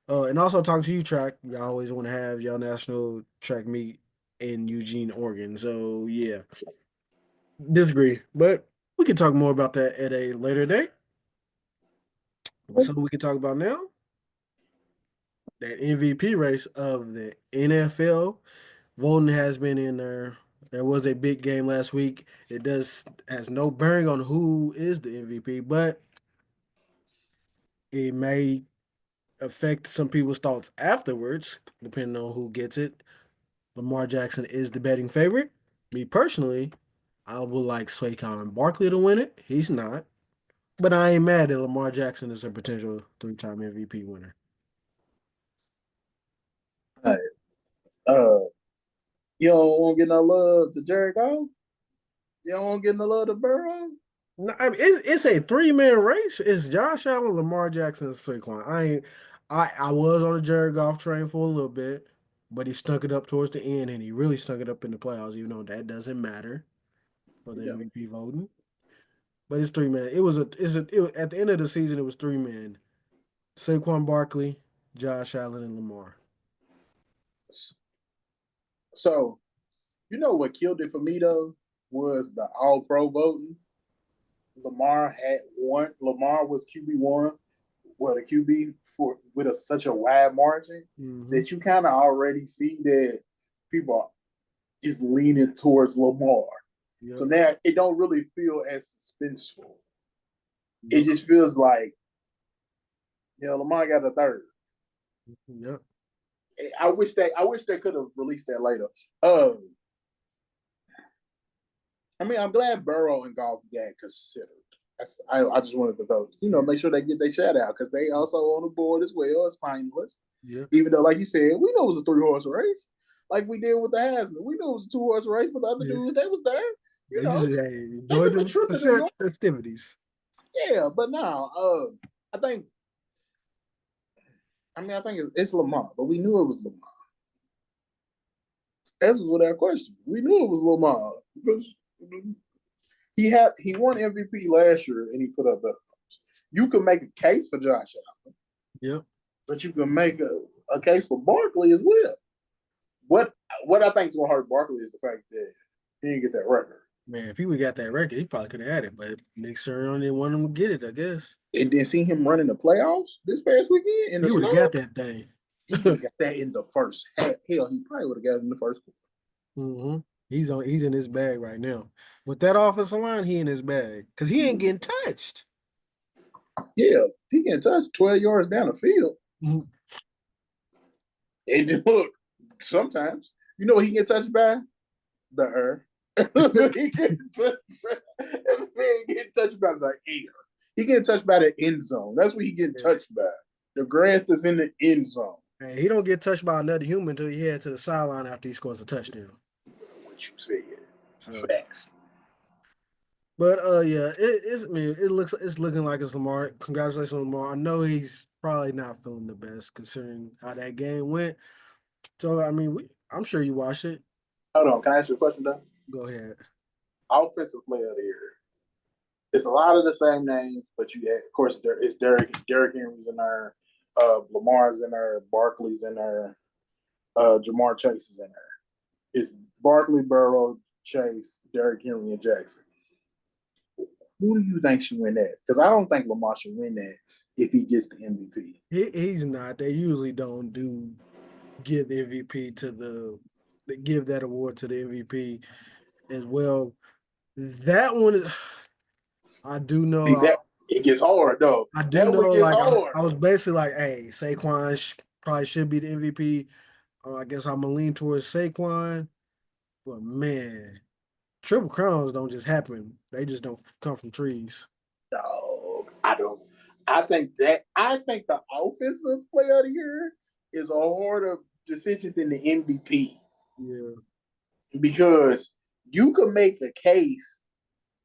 And also talking to you, track. You always want to have y'all national track meet in Eugene, Oregon. So yeah, disagree, but we can talk more about that at a later date. So we can talk about now that MVP race of the NFL. Voting has been in there. There was a big game last week. It does has no bearing on who is the MVP, but it may affect some people's thoughts afterwards, depending on who gets it. Lamar Jackson is the betting favorite. Me personally, I would like Saquon Barkley to win it. He's not. But I ain't mad that Lamar Jackson is a potential three-time MVP winner. Hey, uh, you don't want to get no love to Jared Goff? You don't want to get no love to Burrow? No, I mean, it's a three-man race. It's Josh Allen, Lamar Jackson, and Saquon. I was on the Jared Goff train for a little bit, but he stunk it up towards the end, and he really stunk it up in the playoffs. Even though that doesn't matter for the Yeah. MVP voting, but it's three man. At the end of the season, it was three men: Saquon Barkley, Josh Allen, and Lamar. So, you know what killed it for me though was the All Pro voting. Lamar had one. Lamar was QB1, well, the QB for with such a wide margin that you kind of already see that people is leaning towards Lamar. Yep. So now it don't really feel as suspenseful. It just feels like, Lamar got a third. Yep. I wish they could have released that later. I mean, I'm glad Burrow and Golf got considered. I just wanted to throw, make sure they get their shout out because they also on the board as well as finalists. Yeah. Even though, like you said, we know it was a 3-horse race, like we did with the Heisman. We know it was a 2-horse race, but the other dudes, they was there. They just enjoyed the festivities. Yeah, but now, I think it's Lamar, but we knew it was Lamar. Answers without question. We knew it was Lamar because he won MVP last year and he put up better numbers. You can make a case for Josh Allen. Yep. But you can make a case for Barkley as well. What I think is gonna hurt Barkley is the fact that he didn't get that record. Man, if he would got that record, he probably could have had it, but Nick Sirianni didn't want him to get it, I guess. And then see him running the playoffs this past weekend in the He would have got that thing. He would have got that in the first half. Hell, he probably would have got it in the first quarter. Mm-hmm. He's in his bag right now. With that offensive line, he in his bag. Because he ain't getting touched. Yeah, he getting touched 12 yards down the field. Mm-hmm. And look, sometimes, you know what he get touched by? The air. He get touched by the air. He get touched by the end zone. That's what he getting touched by. The grass that's in the end zone. Hey, he don't get touched by another human until he head to the sideline after he scores a touchdown. What you said. Facts. But yeah, it's looking like it's Lamar. Congratulations, Lamar. I know he's probably not feeling the best considering how that game went. So I mean, I'm sure you watched it. Hold on, can I ask you a question, though? Go ahead. Offensive player of the year. It's a lot of the same names, but of course, it's Derrick Henry's in there, Lamar's in there, Barkley's in there, Jamar Chase is in there. It's Barkley, Burrow, Chase, Derrick Henry, and Jackson. Who do you think should win that? Because I don't think Lamar should win that if he gets the MVP. He's not. They usually don't give the MVP give that award to the MVP as well. That one is. I do know. It gets hard though. I do That one know, gets like hard. I was basically like, hey, probably should be the MVP. I guess I'm gonna lean towards Saquon, but man, triple crowns don't just happen. They just don't come from trees. No, I don't. I think the offensive player of the year is a harder decision than the MVP Yeah, because you can make a case.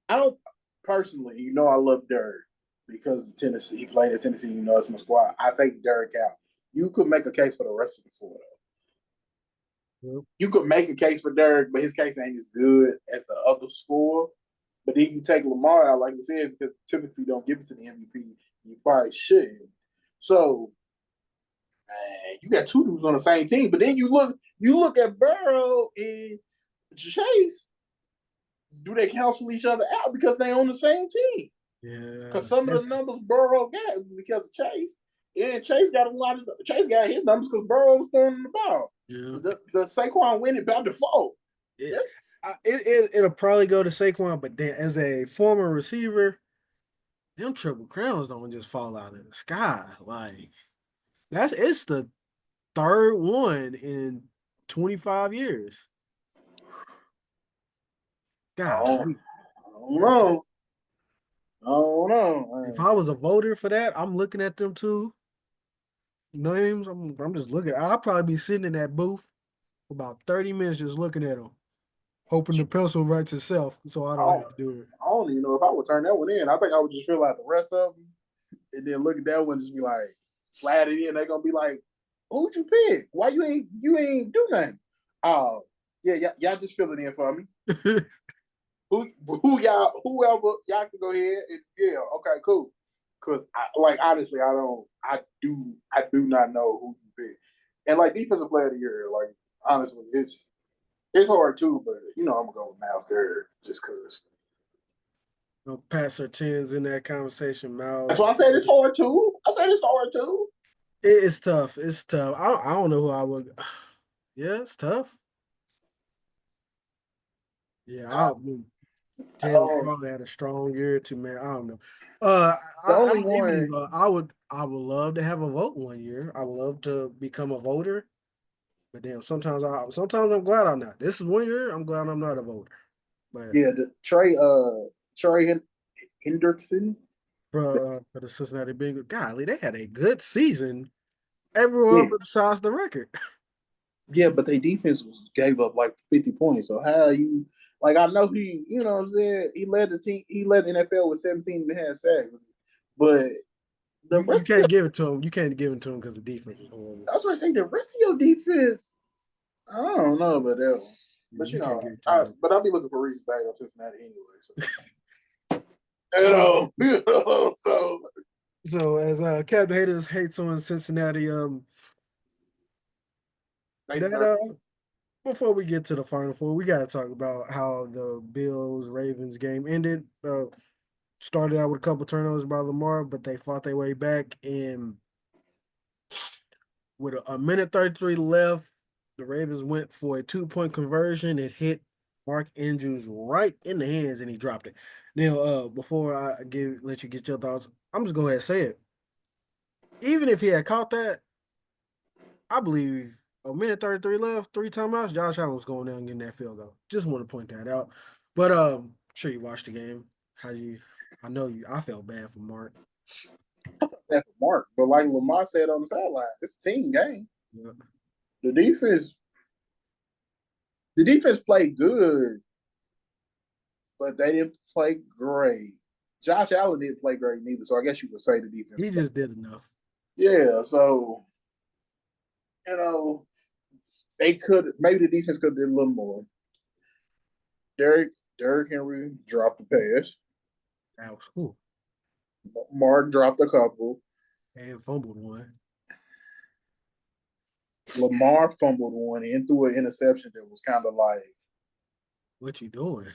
I don't personally, I love Derek because of Tennessee. He played at Tennessee, it's my squad. I take Derek out. You could make a case for the rest of the four. yep. You could make a case for Derek, but his case ain't as good as the other score. But then you take Lamar out, like we said, because typically don't give it to the MVP. You probably shouldn't. So, man, you got two dudes on the same team. But then you look at Burrow and Chase. Do they cancel each other out because they on the same team? Yeah, Because some of the numbers Burrow got was because of Chase. And Chase got Chase got his numbers because Burrow was throwing the ball. yeah. The Saquon win it by default. It, Yes. it'll probably go to Saquon, but then as a former receiver, them triple crowns don't just fall out of the sky. Like it's the third one in 25 years. God, I don't know. I don't if know. I was a voter for that, I'm looking at them two names. I'm just looking. I'll probably be sitting in that booth for about 30 minutes just looking at them, hoping the pencil writes itself so I I don't don't, have to do it. I don't even know if I would turn that one in. I think I would just fill out the rest of them and then look at that one and just be like, slide it in. They're gonna be like, who'd you pick? Why you ain't do nothing? Y'all just fill it in for me. Whoever y'all can go ahead and okay, cool. Because honestly, I do not know who you pick. And like defensive player of the year, like honestly, it's hard too, but I'm gonna go with Miles Garrett just because. No Pat Surtain's in that conversation, That's Miles. why I said it's hard too. I said it's hard too. It's tough. It's tough. I don't know who I would. Yeah, it's tough. Yeah, I, Jalen um, probably had a strong year too, man. I don't know. the I only don't envy one, you. I would love to have a vote one year. I would love to become a voter. But damn, sometimes I'm glad I'm not. This is one year. I'm glad I'm not a voter. But the Trae Henderson. for the Cincinnati Bengals, golly, they had a good season everyone Yeah, besides the record. yeah, but their defense gave up like 50 points. So how you like? I know what I'm saying. He led the team. He led the NFL with 17 and a half sacks. But the You rest of can't give it to him. You can't give it to him because the defense was horrible. I was going to say the rest of your defense. I don't know about that one. Yeah, But you can't give it to him. I'll be looking for reasons to hate on Cincinnati anyway. So Um, so so as Captain Haters hates on Cincinnati, they that deserve. before we get to the Final Four, we got to talk about how the Bills Ravens game ended. Started out with a couple turnovers by Lamar, but they fought their way back. And with a minute 33 left, the Ravens went for a 2-point conversion. It hit Mark Andrews right in the hands, and he dropped it. Now, before I let you get your thoughts, I'm just going to go ahead and say it. Even if he had caught that, I believe a minute 33 left, 3 timeouts, Josh Allen was going down and getting that field goal. Just want to point that out. But I'm sure you watched the game. I know you, I felt bad for Mark. That for Mark, but like Lamar said on the sideline, it's a team game. Yeah. The defense, the defense played good, but they didn't play great. Josh Allen didn't play great neither, so I guess you could say the defense He played. just did enough. Yeah, so you know they could maybe the defense could have did a little more. Derrick Henry dropped the pass. That was cool. Mark dropped a couple. And fumbled one. Lamar fumbled one and threw an interception that was kind of like, What you doing?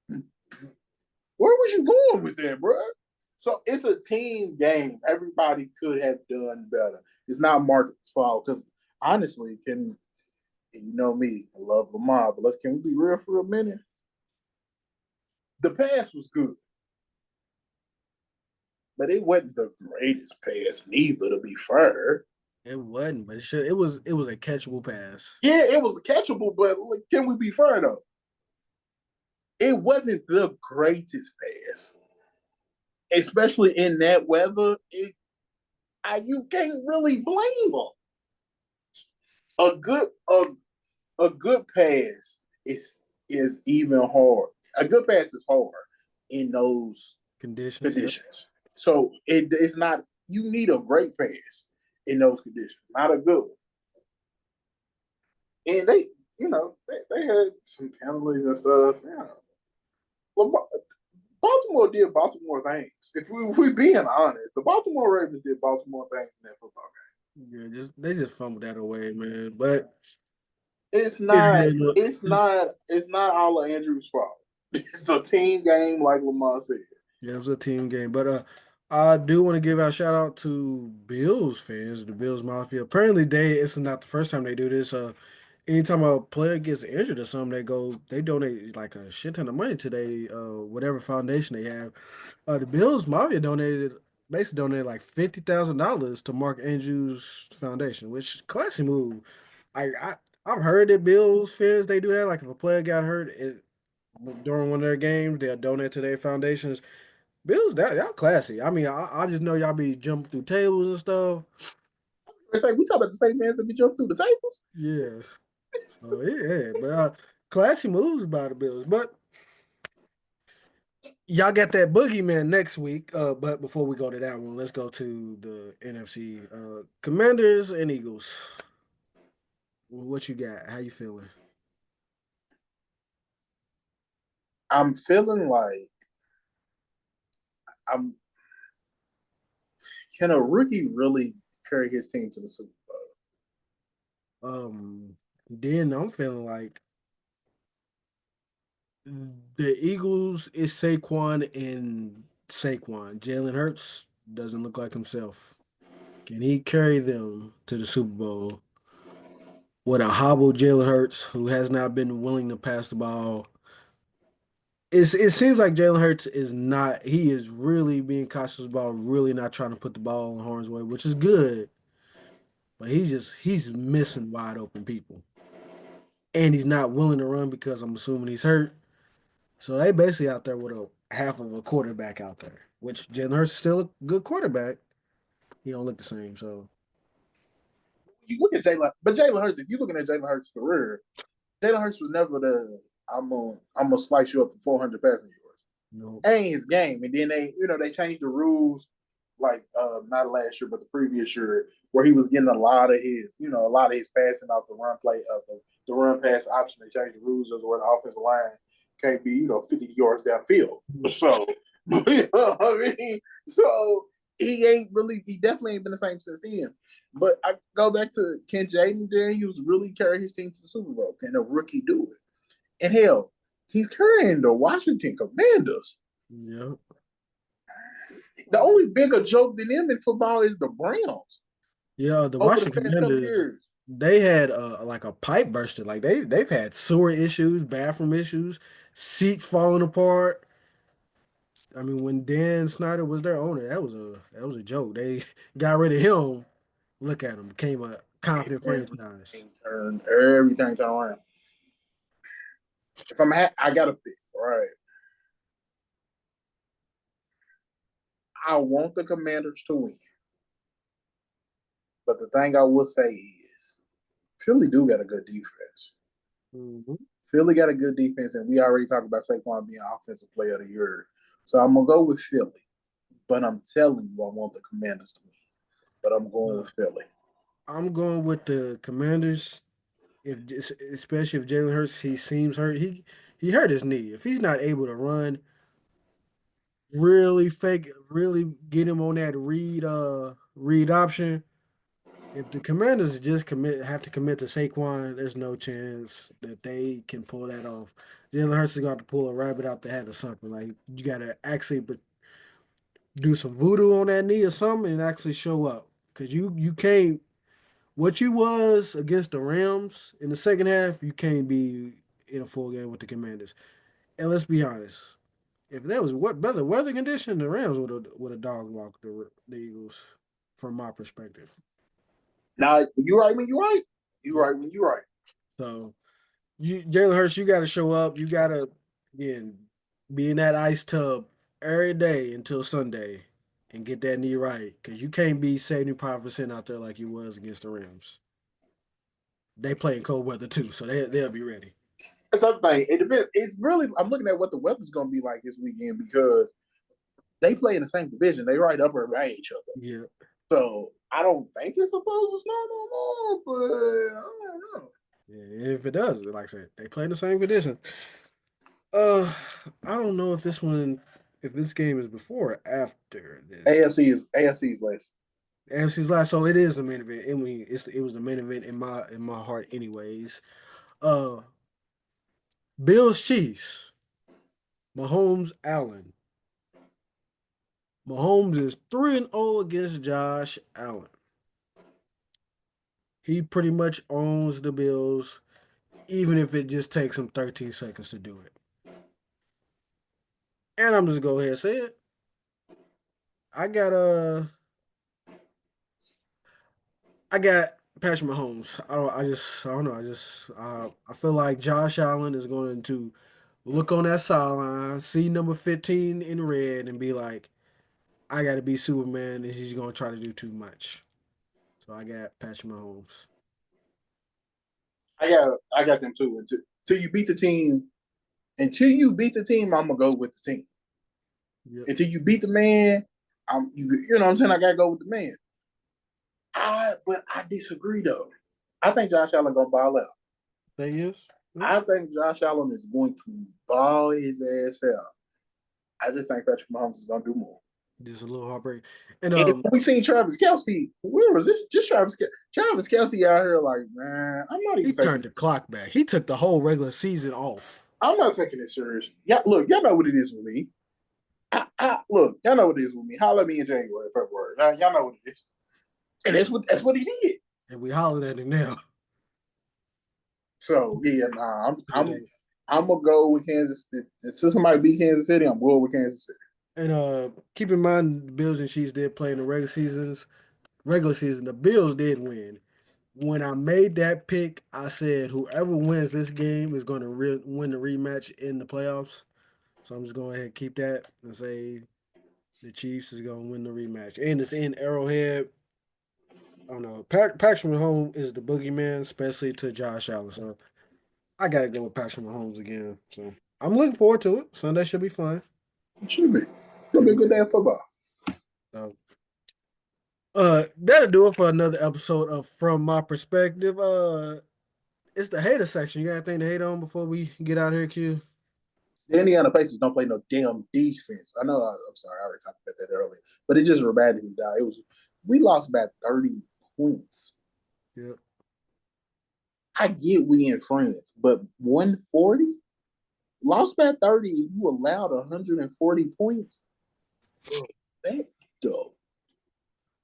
where was you going with that, bro? So it's a team game. Everybody could have done better. It's not Mark's fault because honestly, you know me, I love Lamar, but can we be real for a minute? The pass was good. but it wasn't the greatest pass neither. To be fair, It wasn't, but it was a catchable pass. yeah, it was catchable. But like, can we be fair though? It wasn't the greatest pass, especially in that weather. You can't really blame them. A good a good pass is even hard. A good pass is hard in those Conditions, yep. conditions. So it's not. You need a great pass in those conditions, not a good one. And they had some penalties and stuff. Yeah, well, Baltimore did Baltimore things. If we being honest, the Baltimore Ravens did Baltimore things in that football game. Yeah, they just fumbled that away, man. But It's it not. is. It's not. It's not all of Andrew's fault. It's a team game, like Lamar said. Yeah, it was a team game. But I do want to give out shout out to Bills fans, the Bills Mafia. Apparently it's not the first time they do this. Anytime a player gets injured or something, they donate like a shit ton of money to they whatever foundation they have. The Bills Mafia donated like $50,000 to Mark Andrews Foundation, which classy move. I I've heard that Bills fans they do that. Like if a player got hurt during one of their games, they'll donate to their foundations. Bills, that y'all classy. I mean, I just know y'all be jumping through tables and stuff. It's like we talk about the same man that be jumping through the tables. Yes. So yeah, but classy moves by the Bills. But y'all got that boogeyman next week. But before we go to that one, let's go to the NFC. Commanders and Eagles. What you got? How you feeling? I'm feeling like I'm. Can a rookie really carry his team to the Super Then I'm feeling like the Eagles is Saquon and Saquon. Jalen Hurts doesn't look like himself. Can he carry them to the Super Bowl with a hobbled Jalen Hurts who has not been willing to pass the ball? It seems like Jalen Hurts is not, he is really being cautious about really not trying to put the ball in harm's way, which is good, but he's missing wide open people. And he's not willing to run because I'm assuming he's hurt. So they basically out there with a half of a quarterback out there, which Jalen Hurts is still a good quarterback. He don't look the same. So You look at Jalen Hurts. If you're looking at Jalen Hurts' career, Jalen Hurts was never the I'm gonna slice you up to 400 passing yards. no, That ain't his game. And then they changed the rules like not last year but the previous year where he was getting a lot of his passing off the run play the run pass option. They changed the rules of where the offensive line can't be 50 yards downfield. So I mean, so he definitely ain't been the same since then. But I go back to, can Jayden Daniels really carry his team to the Super Bowl? Can a rookie do it? And hell, he's carrying the Washington Commanders. yeah, The only bigger joke than him in football is the Browns yeah. The over the Washington past couple of Commanders, years. they had like a pipe bursted. Like they've had sewer issues, bathroom issues, seats falling apart. I mean, when Dan Snyder was their owner, that was a joke. They got rid of him. Look at him, became a confident franchise. Everything turned around. If I got to pick. All right, I want the Commanders to win, but the thing I will say is Philly do got a good defense. Mhm. Philly got a good defense, and we already talked about Saquon being offensive player of the year. So I'm gonna go with Philly, but I'm telling you, I want the Commanders to win. But I'm going Uh, with Philly. I'm going with the Commanders. If especially if Jalen Hurts, he seems hurt. He hurt his knee. If he's not able to run, really get him on that read option. If the Commanders just have to commit to Saquon, there's no chance that they can pull that off. Jalen Hurts is going to pull a rabbit out the hat or something. Like you got to actually do some voodoo on that knee or something and actually show up because you can't. What you was against the Rams in the second half, you can't be in a full game with the Commanders. And let's be honest, If there was what better weather condition, the Rams would have dog walked the Eagles, from my perspective. Now you right when you right. You right when you right. So Jalen Hurts, you got to show up. You got to again be in that ice tub every day until Sunday and get that knee right, because you can't be 75% out there like you was against the Rams. They play in cold weather too, so they'll be ready. That's the thing. It depends. It's really I'm looking at what the weather's going to be like this weekend because they play in the same division. They right up by each other. Yeah. So I don't think it's supposed to snow no more, but I don't know. Yeah, if it does, like I said, they play in the same condition. I don't know if this game is before or after this. AFC's less. AFC's last, so it is the main event. I mean, it was the main event in my heart, anyways. Uh, Bills Chiefs, Mahomes Allen. Mahomes is 3-0 against Josh Allen. He pretty much owns the Bills, even if it just takes him 13 seconds to do it. And I'm just gonna go ahead and say it. I got I got Patrick Mahomes. I don't know. I feel like Josh Allen is going to look on that sideline, see number 15 in red, and be like, I got to be Superman, and he's going to try to do too much. So I got Patrick Mahomes. I got them too. Until you beat the team, I'm gonna go with the team. Yep. Until you beat the man, you know what I'm saying. I gotta go with the man. But I disagree though. I think Josh Allen gonna ball out. Say yes. I think Josh Allen is going to ball his ass out. I just think Patrick Mahomes is gonna do more. Just a little heartbreak. And And we seen Travis Kelce. Where was this? Just Travis Kelce out here like, man, I'm not he even turned taking. the clock back. He took the whole regular season off. I'm not taking it serious. Yeah, look, y'all know what it is with me. Look, y'all know what it is with me. Holler at me in January, February. Y'all know what it is. And that's what he did. And we hollered at him now. So yeah, I'm gonna go with Kansas City. Since somebody beat Kansas City, I'm going with Kansas City. And keep in mind, the Bills and Chiefs did play in the regular season. The Bills did win. When I made that pick, I said whoever wins this game is going to win the rematch in the playoffs. So I'm just going to ahead and keep that and say the Chiefs is going to win the rematch. And it's in Arrowhead. I don't know. Patrick Mahomes is the boogeyman, especially to Josh Allen. So I got to go with Patrick Mahomes again. So I'm looking forward to it. Sunday should be fun. It should be. It'll be a good day of football. So, that'll do it for another episode of From My Perspective. It's the hater section. You got anything to hate on before we get out of here, Q? The Indiana Pacers don't play no damn defense. I know. I'm sorry. I already talked about that earlier, but it just reminded me. Dog. We lost about 30 points. Yep. I get we in France, but 140 lost by 30. You allowed 140 points. That go.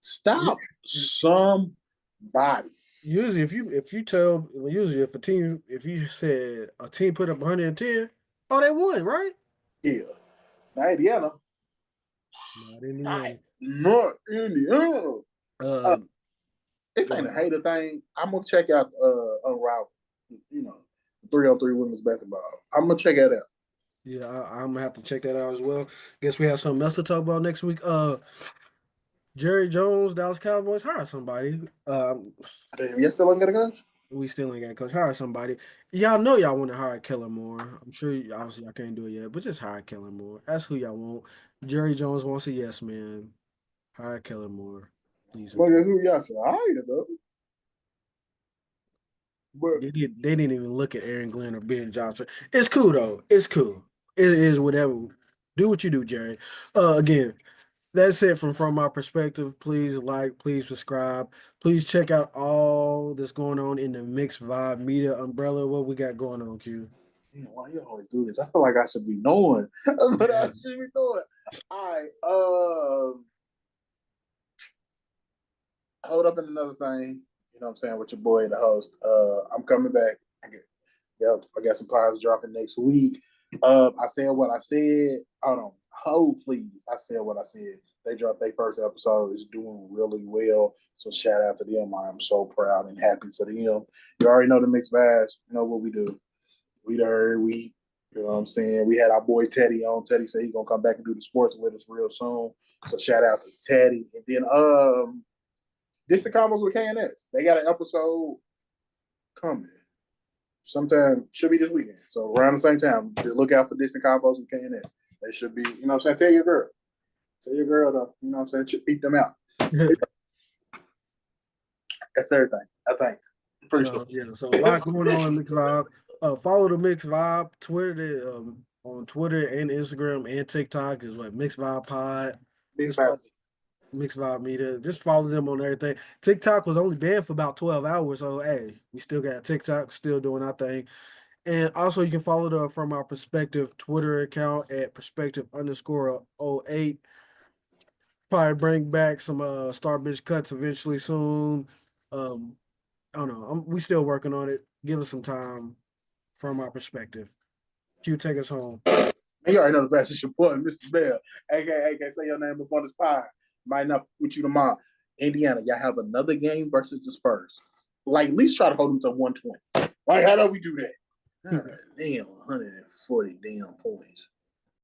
Stop somebody. Usually, if you said a team put up 110, oh, they won, right? Yeah. Not Indiana. Not Indiana. Not Indiana. Uh, This ain't a hater thing. I'm gonna check out Unravel. 303 women's basketball. I'm gonna check that out. yeah, I'm gonna have to check that out as well. Guess we have something else to talk about next week. Jerry Jones, Dallas Cowboys, hire somebody. Damn, you still ain't gonna go? We still ain't got to coach. Hire somebody. Y'all know y'all want to hire Kellen Moore. I'm sure obviously y'all can't do it yet, but just hire Kellen Moore. That's who y'all want. Jerry Jones wants a yes man. Hire Kellen Moore. Please. Look at who y'all should hire though. But They didn't even look at Aaron Glenn or Ben Johnson. It's cool though. It's cool. It is whatever. Do what you do, Jerry. Again, that's it from my perspective. Please like, please subscribe. Please check out all that's going on in the Mixed Vibe Media umbrella. What we got going on, Q? why you always do this? I feel like I should be knowing, but I should be knowing. All right. Hold up in another thing. You know what I'm saying, with your boy, the host. I'm coming back. I got some pies dropping next week. I said what I said. Hold on. Hold, please. I said what I said. They dropped their first episode. It's doing really well. So shout out to them. I'm so proud and happy for them. You already know the mixed bags. You know what we do. You know what I'm saying? We had our boy Teddy on. Teddy said he's gonna come back and do the sports with us real soon. So shout out to Teddy. And then Distant Combos with KNS. They got an episode coming. Sometime should be this weekend. So around the same time, look out for Distant Combos with KNS. They should be, you know what I'm saying? Tell your girl. Tell your girl to, you know what I'm saying, peep them out. That's everything, I think. Pretty sure. Yeah, so a lot going on in Mixed Vibe. Follow the Mixed Vibe Twitter on Twitter and Instagram and TikTok is what Mixed Vibe Pod. Mixed Vibe Media. Just follow them on everything. TikTok was only banned for about 12 hours, so hey, we still got TikTok, still doing our thing. And also you can follow the From Our Perspective Twitter account at perspective_08. Probably bring back some Star Bench cuts eventually soon. I don't know. We still working on it. Give us some time. From Our Perspective. Q, take us home. You already know the best is your boy, Mr. Bell. AKA, say your name up on the spot. Might not with you tomorrow. Indiana, y'all have another game versus the Spurs. Like, at least try to hold them to 120. Like, how do we do that? Damn, 140 damn points.